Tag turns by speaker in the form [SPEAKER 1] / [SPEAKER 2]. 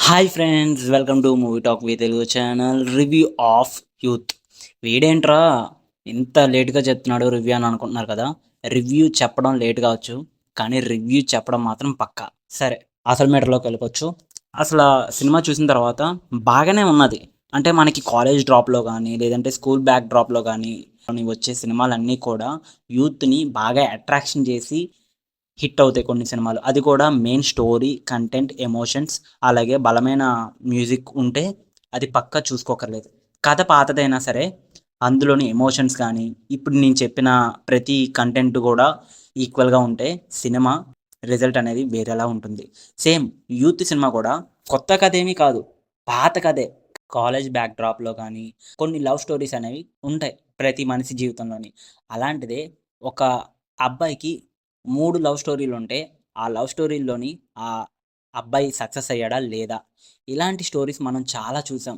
[SPEAKER 1] Hi friends, welcome to movie talk with Telugu channel. Review of youth. వీడేంట్రా ఇంత లేట్గా చెప్తున్నాడు రివ్యూ అని అనుకుంటున్నారు కదా. రివ్యూ చెప్పడం లేట్ కావచ్చు, కానీ రివ్యూ చెప్పడం మాత్రం పక్కా. సరే, అసలు మీటర్లోకి వెళ్ళిపోవచ్చు. అసలు ఆ సినిమా చూసిన తర్వాత బాగానే ఉన్నది. అంటే మనకి కాలేజ్ డ్రాప్లో కానీ, లేదంటే స్కూల్ బ్యాక్ డ్రాప్లో కానీ వచ్చే సినిమాలన్నీ కూడా యూత్ని బాగా అట్రాక్షన్ చేసి హిట్ అవుతాయి కొన్ని సినిమాలు. అది కూడా మెయిన్ స్టోరీ, కంటెంట్, ఎమోషన్స్, అలాగే బలమైన మ్యూజిక్ ఉంటే అది పక్కా చూసుకోకర్లేదు. కథ పాతదైనా సరే అందులోని ఎమోషన్స్ కానీ, ఇప్పుడు నేను చెప్పిన ప్రతి కంటెంట్ కూడా ఈక్వల్గా ఉంటే సినిమా రిజల్ట్ అనేది వేరేలా ఉంటుంది. సేమ్ యూత్ సినిమా కూడా కొత్త కథ ఏమీ కాదు, పాత కథే. కాలేజ్ బ్యాక్ డ్రాప్లో కానీ కొన్ని లవ్ స్టోరీస్ అనేవి ఉంటాయి ప్రతి మనిషి జీవితంలోని. అలాంటిదే ఒక అబ్బాయికి 3 లవ్ స్టోరీలుంటే, ఆ లవ్ స్టోరీల్లోని ఆ అబ్బాయి సక్సెస్ అయ్యాడా? లేదా? ఇలాంటి స్టోరీస్ మనం చాలా చూసాం.